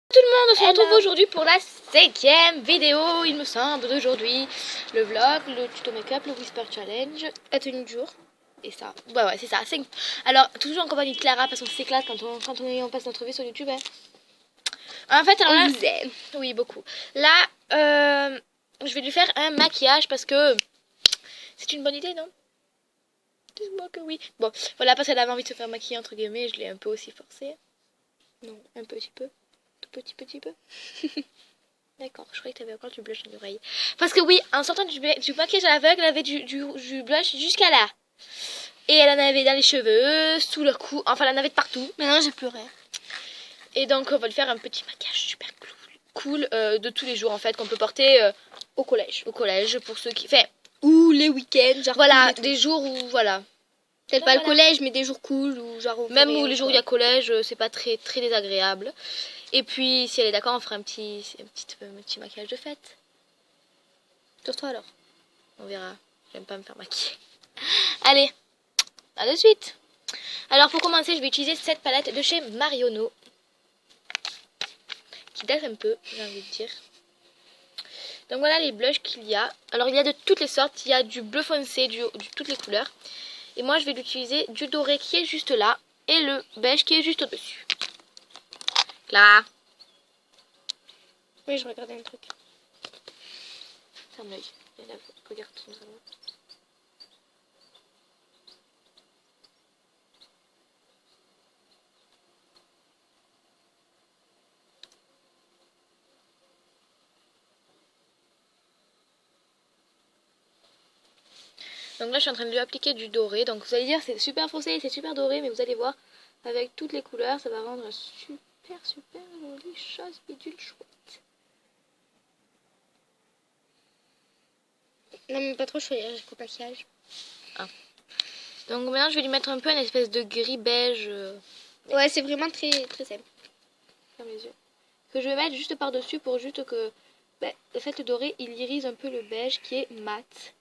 Tout le monde, on se retrouve aujourd'hui pour la 5e vidéo, il me semble, d'aujourd'hui. Le vlog, le tuto make-up, le Whisper Challenge, la tenue du jour. Et ça, ouais, c'est ça. Alors, toujours en compagnie de Clara, parce qu'on s'éclate quand on passe notre vie sur YouTube. Hein. En fait, alors là, vous aime. Oui, beaucoup. Là, je vais lui faire un maquillage parce que c'est une bonne idée, non? Dis-moi que oui. Bon, voilà, parce qu'elle avait envie de se faire maquiller, entre guillemets, je l'ai un peu aussi forcé. Non, un petit peu. Tout petit peu. D'accord, je croyais que tu avais encore du blush dans l'oreille. Parce que oui, en sortant du maquillage à l'aveugle, elle avait du blush jusqu'à là. Et elle en avait dans les cheveux, sous le cou, enfin elle en avait de partout. Maintenant j'ai pleuré. Et donc on va lui faire un petit maquillage super cool de tous les jours en fait, qu'on peut porter au collège. Au collège pour ceux qui... Enfin, ou les week-ends, genre. Voilà, des jours où, voilà. Peut-être pas le collège, mais des jours cool ou genre. Même où les jours où il y a collège, c'est pas très désagréable. Et puis, si elle est d'accord, on fera un petit maquillage de fête. Sur toi alors. On verra. J'aime pas me faire maquiller. Allez, à de suite. Alors, pour commencer, je vais utiliser cette palette de chez Marionneau. Qui date un peu, j'ai envie de dire. Donc voilà les blushs qu'il y a. Alors, il y a de toutes les sortes. Il y a du bleu foncé, toutes les couleurs. Et moi, je vais l'utiliser du doré qui est juste là. Et le beige qui est juste au-dessus. Là. Oui, je regardais un truc. Ferme l'œil. Regarde ton salon. Donc là, je suis en train de lui appliquer du doré. Donc vous allez dire, c'est super foncé, c'est super doré. Mais vous allez voir, avec toutes les couleurs, ça va rendre un super jolie chose bidule chouette. Non, mais pas trop chaud, jusqu'au maquillage. Ah. Donc maintenant, je vais lui mettre un peu une espèce de gris beige. Ouais, c'est vraiment très simple. Ferme les yeux. Que je vais mettre juste par-dessus pour juste que... le fait, le doré, il irise un peu le beige qui est mat.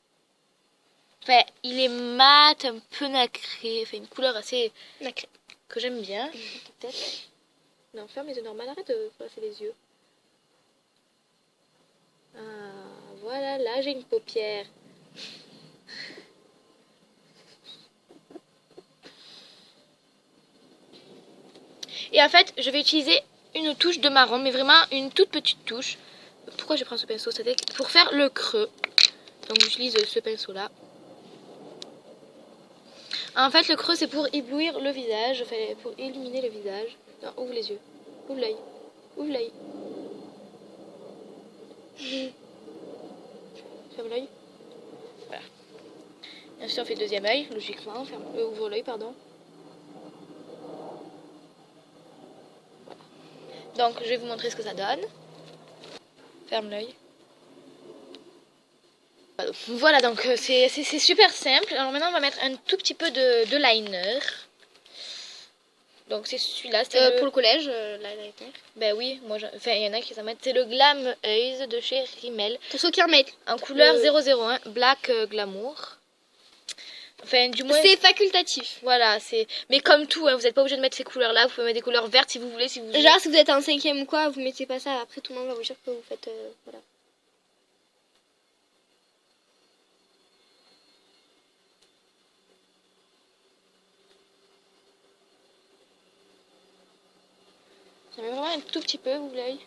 Enfin, il est mat, un peu nacré. Enfin, une couleur assez... nacré. Que j'aime bien. Peut-être. Non, ferme les yeux normal. Arrête de passer les yeux. Ah, voilà, là, j'ai une paupière. Et en fait, je vais utiliser une touche de marron, mais vraiment une toute petite touche. Pourquoi je prends ce pinceau? C'était pour faire le creux. Donc j'utilise ce pinceau-là. En fait, le creux, c'est pour éblouir le visage, enfin, pour illuminer le visage. Non, ouvre les yeux. Ouvre l'œil. Ouvre l'œil. Ferme l'œil. Voilà. Et ensuite, on fait le deuxième œil, logiquement. Ouvre l'œil, pardon. Voilà. Donc, je vais vous montrer ce que ça donne. Ferme l'œil. Voilà, donc c'est super simple. Alors maintenant, on va mettre un tout petit peu de liner. Donc c'est celui-là. Pour le collège, liner. Ben oui, moi, enfin, il y en a qui s'en mettent. C'est le Glam Eyes de chez Rimmel. Pour ceux qui en mettent. En couleur 001, Black Glamour. Enfin, du moins... C'est facultatif. Voilà, c'est... Mais comme tout, hein, vous n'êtes pas obligé de mettre ces couleurs-là. Vous pouvez mettre des couleurs vertes si vous voulez. Genre, si vous êtes en 5e ou quoi, vous mettez pas ça. Après, tout le monde va vous dire que vous faites... voilà. J'en mets vraiment un tout petit peu, vous l'œil.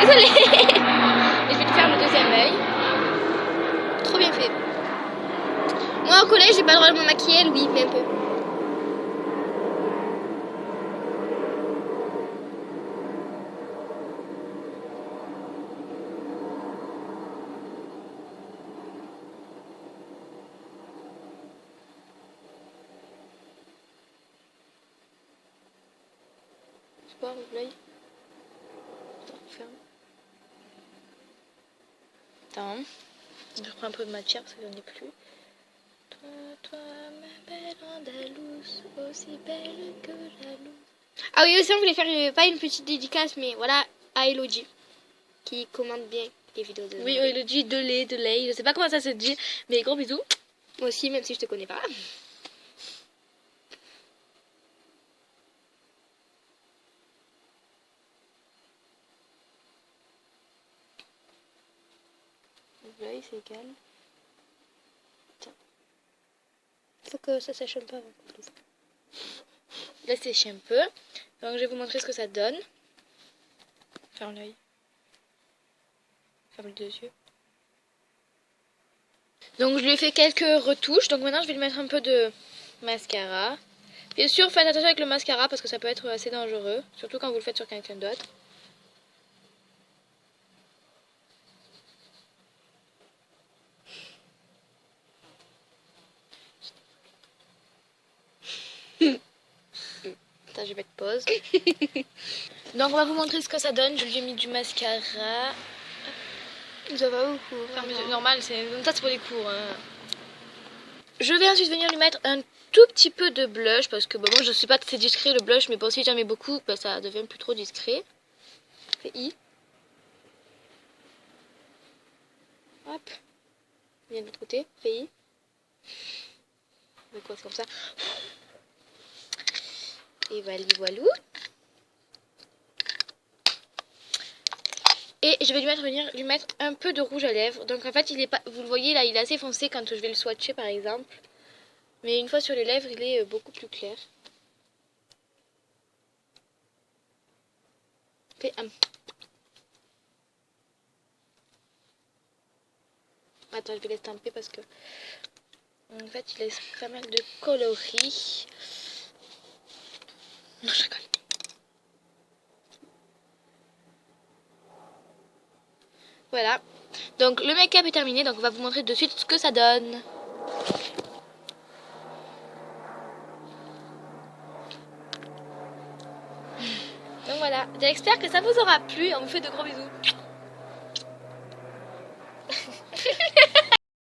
Désolée. Et je vais te faire le deuxième œil. Trop bien fait. Moi, au collège, j'ai pas le droit de me maquiller, oui, mais un peu. Tu vois, ouvre l'œil. Attends, ferme. Attends. Je reprends un peu de matière parce que j'en ai plus. Toi, ma belle Andalouse, aussi belle que jalouse. Ah oui, aussi on voulait faire pas une petite dédicace, mais voilà, à Elodie, qui commande bien les vidéos de Oui, Elodie, de lait, je sais pas comment ça se dit, mais gros bisous. Moi aussi, même si je te connais pas. L'œil, c'est égal. Faut que ça sèche un peu avant. Là, séche un peu. Donc, je vais vous montrer ce que ça donne. Ferme l'œil. Ferme les deux yeux. Donc, je lui ai fait quelques retouches. Donc, maintenant, je vais lui mettre un peu de mascara. Bien sûr, faites attention avec le mascara parce que ça peut être assez dangereux. Surtout quand vous le faites sur quelqu'un d'autre. Attends, je vais mettre pause. Donc, on va vous montrer ce que ça donne. Je lui ai mis du mascara. Ça va beaucoup. Normal, c'est pour les cours. Hein. Je vais ensuite venir lui mettre un tout petit peu de blush parce que bon, moi je suis pas très discret le blush, mais bon, si j'en mets beaucoup, bah, ça devient plus trop discret. Fais I. Hop. Viens de l'autre côté. Fais I. Mais quoi, c'est comme ça. Et voilà, voilou. Et je vais venir lui mettre un peu de rouge à lèvres. Donc en fait, il est pas, vous le voyez là, il est assez foncé quand je vais le swatcher par exemple. Mais une fois sur les lèvres, il est beaucoup plus clair. Fais un. Attends, je vais l'estamper parce que en fait, il laisse pas mal de coloris. Non, je rigole. Voilà. Donc le make-up est terminé, donc on va vous montrer de suite ce que ça donne. Donc voilà, j'espère que ça vous aura plu. On vous fait de gros bisous.